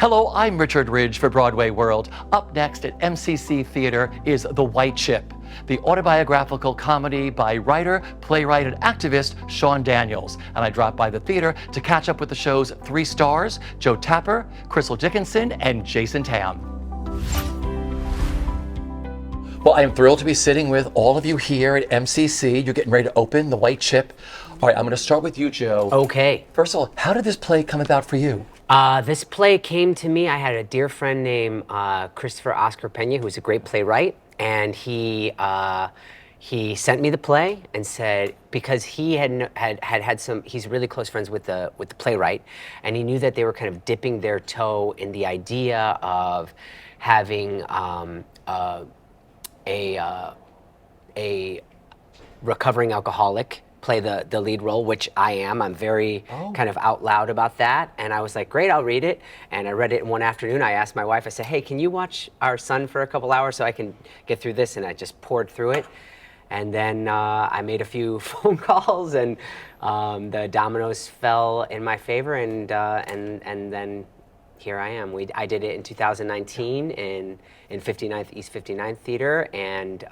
Hello, I'm Richard Ridge for Broadway World. Up next at MCC Theater is The White Chip, the autobiographical comedy by writer, playwright, and activist Sean Daniels. And I dropped by the theater to catch up with the show's 3 stars, Joe Tapper, Crystal Dickinson, and Jason Tam. Well, I am thrilled to be sitting with all of you here at MCC. You're getting ready to open The White Chip. All right, I'm going to start with you, Joe. Okay. First of all, how did this play come about for you? This play came to me. I had a dear friend named Christopher Oscar Pena, who's a great playwright, and he sent me the play and said, because he had some, he's really close friends with the playwright, and he knew that they were kind of dipping their toe in the idea of having a recovering alcoholic play the lead role, which I am. I'm very kind of out loud about that. And I was like, great, I'll read it. And I read it in one afternoon. I asked my wife, I said, hey, can you watch our son for a couple hours so I can get through this? And I just poured through it. And then I made a few phone calls, and the dominoes fell in my favor, and then here I am. I did it in 2019 in 59th East 59th Theater, and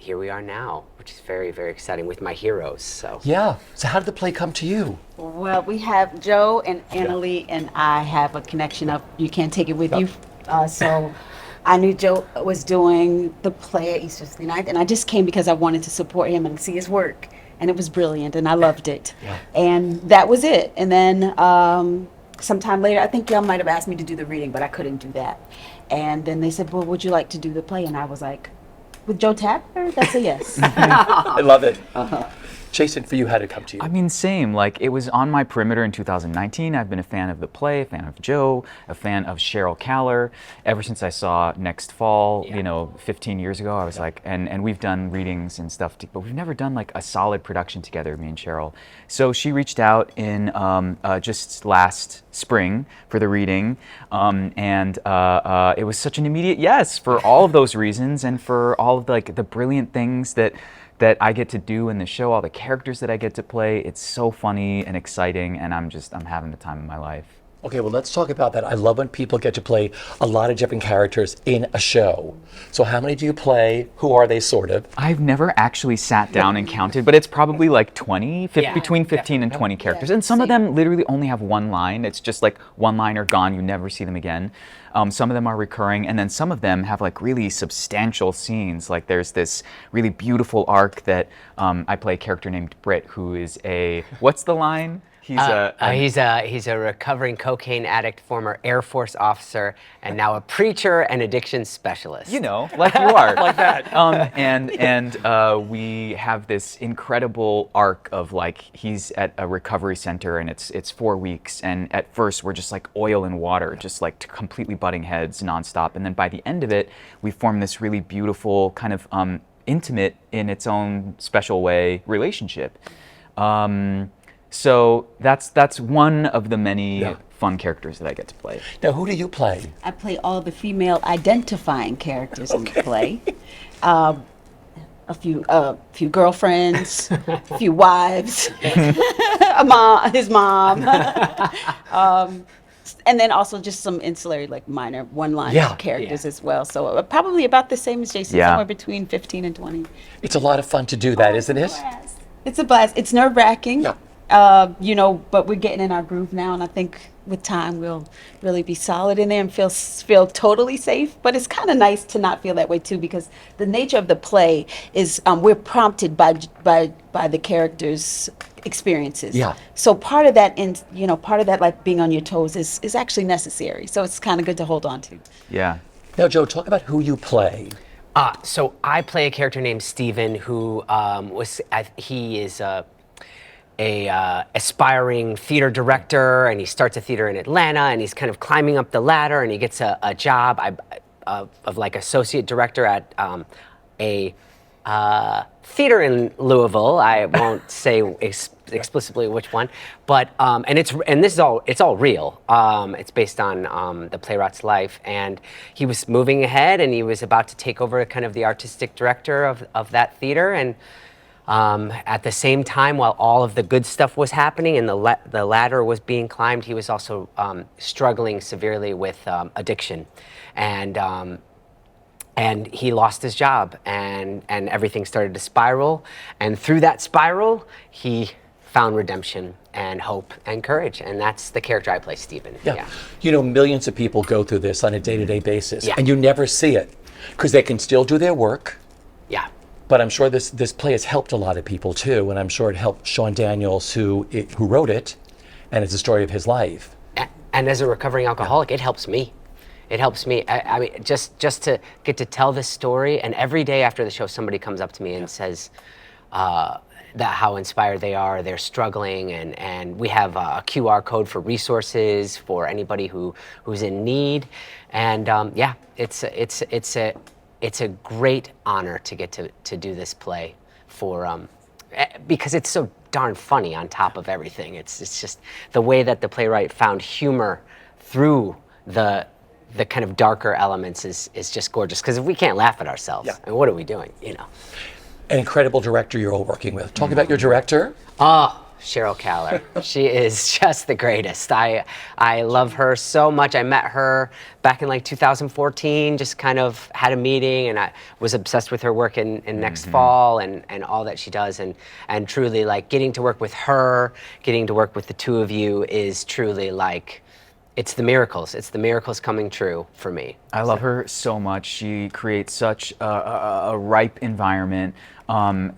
here we are now, which is very, very exciting with my heroes. So yeah. So how did the play come to you? Well, we have Joe and Annalie and I have a connection of You Can't Take It With You. So I knew Joe was doing the play at East 59th, and I just came because I wanted to support him and see his work. And it was brilliant, and I loved it. Yeah. And that was it. And then sometime later, I think y'all might have asked me to do the reading, but I couldn't do that. And then they said, well, would you like to do the play? And I was like, with Joe Tapper? That's a yes. I love it. Jason, for you, how did it come to you? I mean, same. Like, it was on my perimeter in 2019. I've been a fan of the play, a fan of Joe, a fan of Cheryl Kaller. Ever since I saw Next Fall, 15 years ago, I was like, and we've done readings and stuff, but we've never done like a solid production together, me and Cheryl. So she reached out in just last spring for the reading, and it was such an immediate yes for all of those reasons, and for all of the brilliant things that I get to do in the show, all the characters that I get to play. It's so funny and exciting, and I'm having the time of my life. Okay, well, let's talk about that. I love when people get to play a lot of different characters in a show. So how many do you play? Who are they, sort of? I've never actually sat down and counted, but it's probably like 20, between 15 and 20 characters. And some of them literally only have one line. It's just like one line or gone, you never see them again. Some of them are recurring, and then some of them have like really substantial scenes. Like there's this really beautiful arc that I play a character named Britt, who is what's the line? He's a recovering cocaine addict, former Air Force officer, and now a preacher and addiction specialist. You know, like you are. Like that. And we have this incredible arc of like, he's at a recovery center, and it's 4 weeks, and at first we're just like oil and water, just like completely butting heads nonstop. And then by the end of it, we form this really beautiful kind of intimate in its own special way relationship. So that's one of the many fun characters that I get to play. Now, who do you play? I play all the female identifying characters in the play. A few girlfriends, a few wives, his mom, and then also just some ancillary, like minor one-line characters as well. So probably about the same as Jason, somewhere between 15 and 20. It's a lot of fun to do that, isn't it? It's a blast. It's nerve-wracking. Yeah. But we're getting in our groove now, and I think with time we'll really be solid in there and feel totally safe. But it's kind of nice to not feel that way too, because the nature of the play is we're prompted by the characters' experiences. Yeah. So part of that, like being on your toes is actually necessary. So it's kind of good to hold on to. Yeah. Now, Joe, talk about who you play. So I play a character named Steven, who he is a aspiring theater director, and he starts a theater in Atlanta, and he's kind of climbing up the ladder, and he gets a job of like associate director at a theater in Louisville. I won't say explicitly which one, but it's all real. It's based on the playwright's life, and he was moving ahead, and he was about to take over kind of the artistic director of that theater, and At the same time, while all of the good stuff was happening and the ladder was being climbed, he was also struggling severely with addiction, and he lost his job, and everything started to spiral. And through that spiral, he found redemption and hope and courage, and that's the character I play, Stephen. Yeah. You know, millions of people go through this on a day-to-day basis, Yeah. and you never see it because they can still do their work. Yeah. But I'm sure this play has helped a lot of people too, and I'm sure it helped Sean Daniels, who wrote it, and it's a story of his life. And as a recovering alcoholic, it helps me. It helps me. I mean, just to get to tell this story, and every day after the show, somebody comes up to me and says that how inspired they are. They're struggling, and we have a QR code for resources for anybody who's in need. And yeah, it's a great honor to get to do this play for because it's so darn funny on top of everything. It's just the way that the playwright found humor through the kind of darker elements is just gorgeous, because if we can't laugh at ourselves, Yeah. I mean, what are we doing, you know? An incredible director you're all working with. Talk about your director. Oh, Cheryl Kaller. She is just the greatest. I love her so much. I met her back in like 2014, just kind of had a meeting, and I was obsessed with her work in Next Fall and all that she does. And truly, like, getting to work with her, getting to work with the two of you is truly like, it's the miracles. It's the miracles coming true for me. I love her so much. She creates such a ripe environment.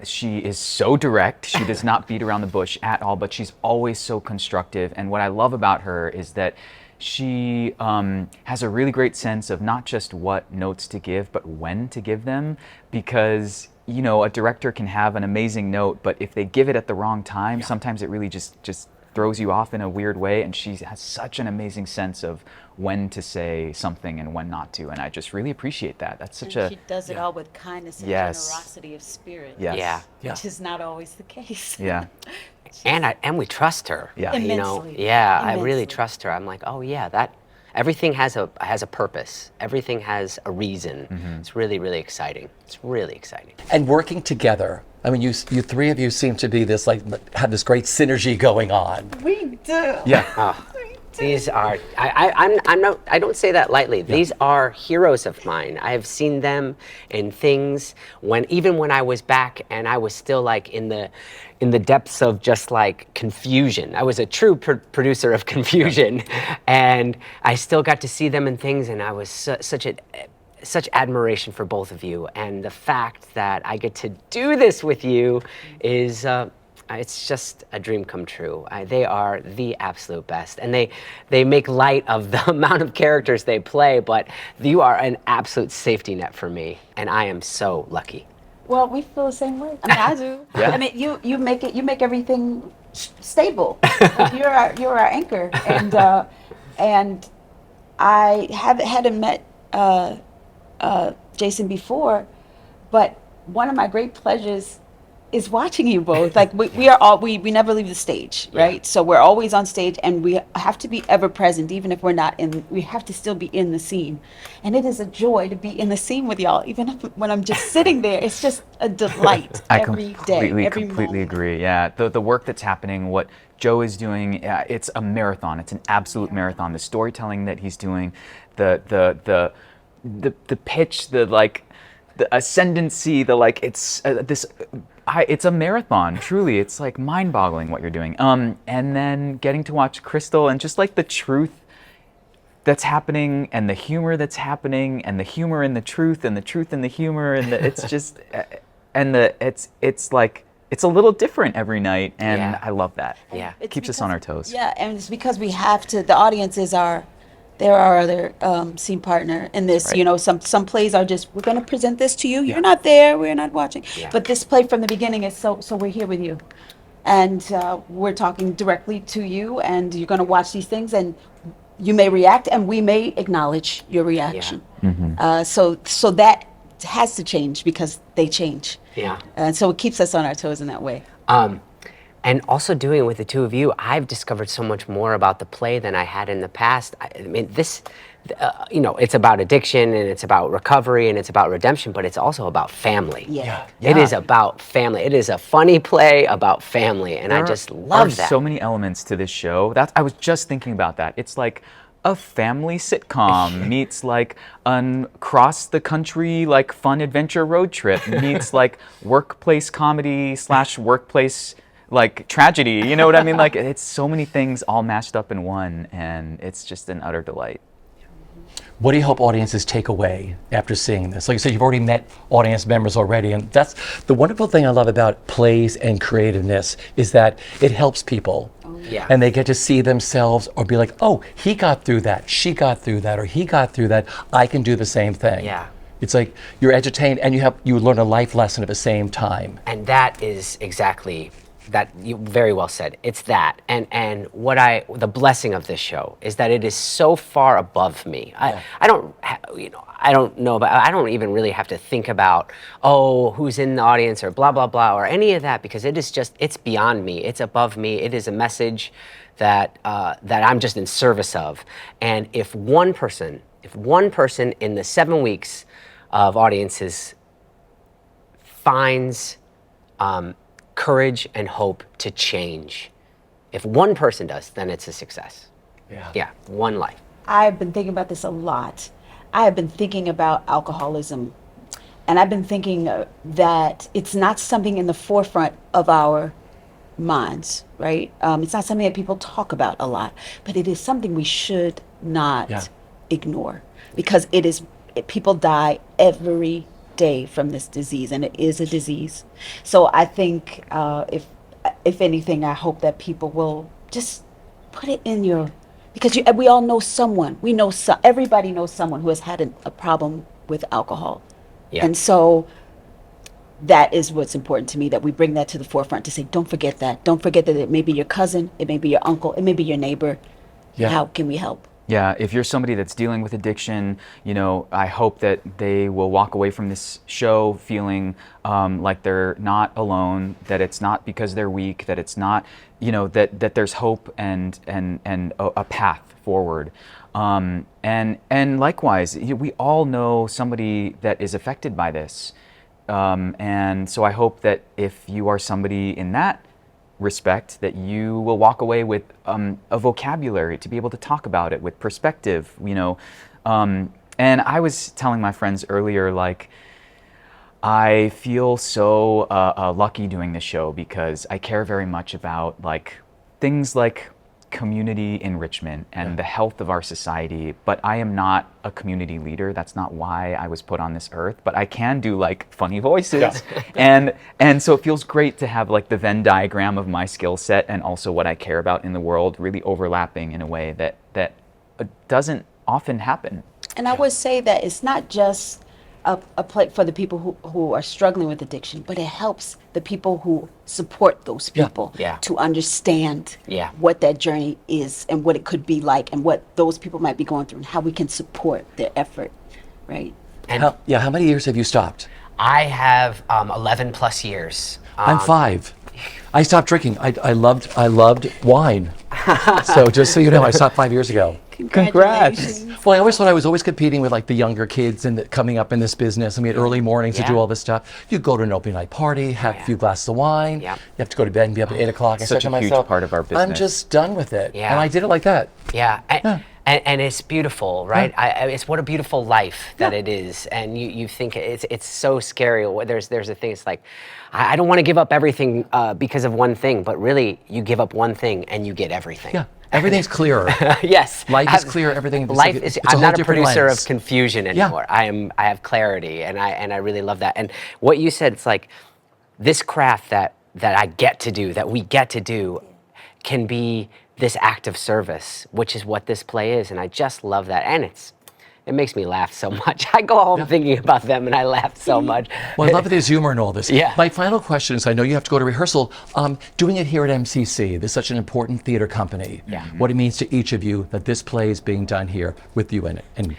She is so direct. She does not beat around the bush at all, but she's always so constructive. And what I love about her is that she has a really great sense of not just what notes to give, but when to give them. Because, you know, a director can have an amazing note, but if they give it at the wrong time, sometimes it really just throws you off in a weird way. And she has such an amazing sense of when to say something and when not to, and I just really appreciate that. That's such She does it all with kindness and generosity of spirit. Yes. Yeah. Which is not always the case. Yeah. And we trust her. Yeah. You know, Immensely. I really Immensely. trust her. I'm like, oh yeah, that everything has a purpose. Everything has a reason. It's really, really exciting. It's really exciting. And working together. I mean, you three of you seem to be this, like, have this great synergy going on. We do. Yeah. These are I don't say that lightly. These are heroes of mine. I have seen them in things even when I was back and I was still like in the depths of just like confusion. I was a true producer of confusion, and I still got to see them in things, and I was such admiration for both of you, and the fact that I get to do this with you is it's just a dream come true. They are the absolute best, and they make light of the amount of characters they play, but you are an absolute safety net for me, and I am so lucky. Well, we feel the same way. I mean, I do. Yeah. I mean, you make everything stable. You're our anchor, and I hadn't met Jason before, but one of my great pleasures is watching you both. Like we never leave the stage, right? So we're always on stage, and we have to be ever present, even if we're not in. We have to still be in the scene, and it is a joy to be in the scene with y'all. Even when I'm just sitting there, it's just a delight every day, every completely moment. agree. Yeah, the work that's happening, what Joe is doing, it's a marathon. It's an absolute marathon. The storytelling that he's doing, the pitch, the ascendancy, it's a marathon, truly. It's like mind-boggling what you're doing. And then getting to watch Crystal and just like the truth that's happening and the humor that's happening and the humor in the truth and the truth in the humor, and it's just it's like it's a little different every night, and I love that. Yeah. It keeps us on our toes. Yeah, and it's because we have to. The audience is they're our other scene partner in this. Right. You know, some plays are just, we're going to present this to you. You're not there. We're not watching. Yeah. But this play from the beginning is so we're here with you, and we're talking directly to you, and you're going to watch these things, and you may react, and we may acknowledge your reaction. So that has to change because they change. Yeah. And so it keeps us on our toes in that way. And also doing it with the two of you, I've discovered so much more about the play than I had in the past. I mean, this, it's about addiction and it's about recovery and it's about redemption, but it's also about family. Yeah. It is about family. It is a funny play about family, and I just love There that. are so many elements to this show. I was just thinking about that. It's like a family sitcom meets like an cross the country like fun adventure road trip meets like workplace comedy / workplace like tragedy. You know what I mean? Like it's so many things all mashed up in one, and it's just an utter delight. What do you hope audiences take away after seeing this? Like you said, you've already met audience members already, and that's the wonderful thing I love about plays and creativeness is that it helps people. Yeah. And they get to see themselves or be like, oh, he got through that, she got through that, or he got through that, I can do the same thing. Yeah. It's like you're entertained and you learn a life lesson at the same time. And that is exactly that. You very well said. It's that, and the blessing of this show is that it is so far above me. I don't know about. I don't even really have to think about who's in the audience or blah blah blah or any of that, because it's beyond me. It's above me. It is a message that I'm just in service of. And if one person in the 7 weeks of audiences finds courage and hope to change. If one person does, then it's a success. Yeah, one life. I've been thinking about this a lot. I have been thinking about alcoholism, and I've been thinking that it's not something in the forefront of our minds, right? It's not something that people talk about a lot, but it is something we should not ignore, because people die every day from this disease, and it is a disease. So I think if anything, I hope that people will just put it in because we all know someone. Everybody knows someone who has had a problem with alcohol. Yeah. And so that is what's important to me, that we bring that to the forefront, to say, don't forget that. Don't forget that it may be your cousin, it may be your uncle, it may be your neighbor. Yeah. How can we help? Yeah, if you're somebody that's dealing with addiction, I hope that they will walk away from this show feeling like they're not alone, that it's not because they're weak, that it's not, that there's hope and a path forward. And likewise, we all know somebody that is affected by this. And so I hope that if you are somebody in that respect, that you will walk away with a vocabulary to be able to talk about it with perspective, and I was telling my friends earlier, like, I feel so lucky doing this show because I care very much about like things like community enrichment and the health of our society, but I am not a community leader. That's not why I was put on this earth, but I can do like funny voices. And so it feels great to have like the Venn diagram of my skill set and also what I care about in the world really overlapping in a way that doesn't often happen. And I would say that it's not just a play for the people who are struggling with addiction, but it helps the people who support those people to understand what that journey is and what it could be like and what those people might be going through and how we can support their effort, right? And how many years have you stopped? I have 11 plus years. I'm 5. I stopped drinking. I loved wine. So just so you know, I stopped 5 years ago. Congrats. Well, I always thought I was always competing with like the younger kids and coming up in this business. And we had early mornings to do all this stuff. You go to an open night party, have a few glasses of wine. You have to go to bed and be up at 8 o'clock. I said Such to a huge myself, part of our business. I'm just done with it. And I did it like that. And it's beautiful, right? It's what a beautiful life that it is. And you think it's so scary. There's a thing, it's like, I don't want to give up everything because of one thing, but really you give up one thing and you get everything. Yeah, everything's clearer. Yes. Life is clear, everything. Life is, I'm not a producer of confusion. confusion anymore. I have clarity, and I really love that. And what you said, it's like this craft that I get to do, that we get to do, can be this act of service, which is what this play is. And I just love that. And it makes me laugh so much. I go home thinking about them and I laugh so much. Well, I love that there's humor in all this. Yeah. My final question is, I know you have to go to rehearsal. Doing it here at MCC, this is such an important theater company. What it means to each of you that this play is being done here with you in it. And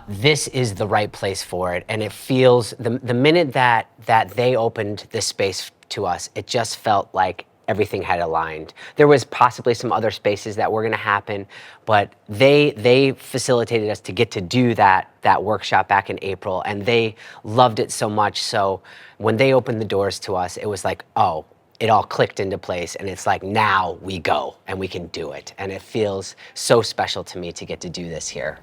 this is the right place for it. And it feels, the minute that they opened this space to us, it just felt like everything had aligned. There was possibly some other spaces that were going to happen, but they facilitated us to get to do that workshop back in April, and they loved it so much. So when they opened the doors to us, it was like, oh, it all clicked into place, and it's like, now we go and we can do it. And it feels so special to me to get to do this here.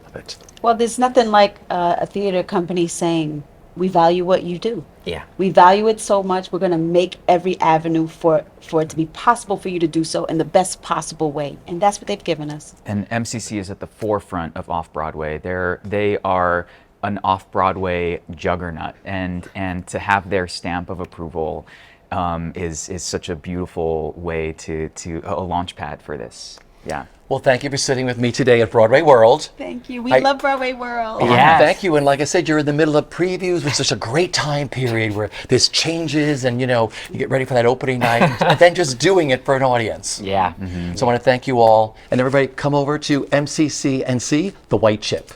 Love it. Well, there's nothing like a theater company saying, we value what you do. Yeah. We value it so much, we're going to make every avenue for it to be possible for you to do so in the best possible way. And that's what they've given us. And MCC is at the forefront of off-Broadway. They are an off-Broadway juggernaut, and to have their stamp of approval is such a beautiful way to a launch pad for this. Yeah. Well, thank you for sitting with me today at Broadway World. Thank you. We love Broadway World. Yes. Thank you. And like I said, you're in the middle of previews, which is such a great time period where this changes and, you get ready for that opening night and then just doing it for an audience. Yeah. So I want to thank you all. And everybody come over to MCC and see The White Chip.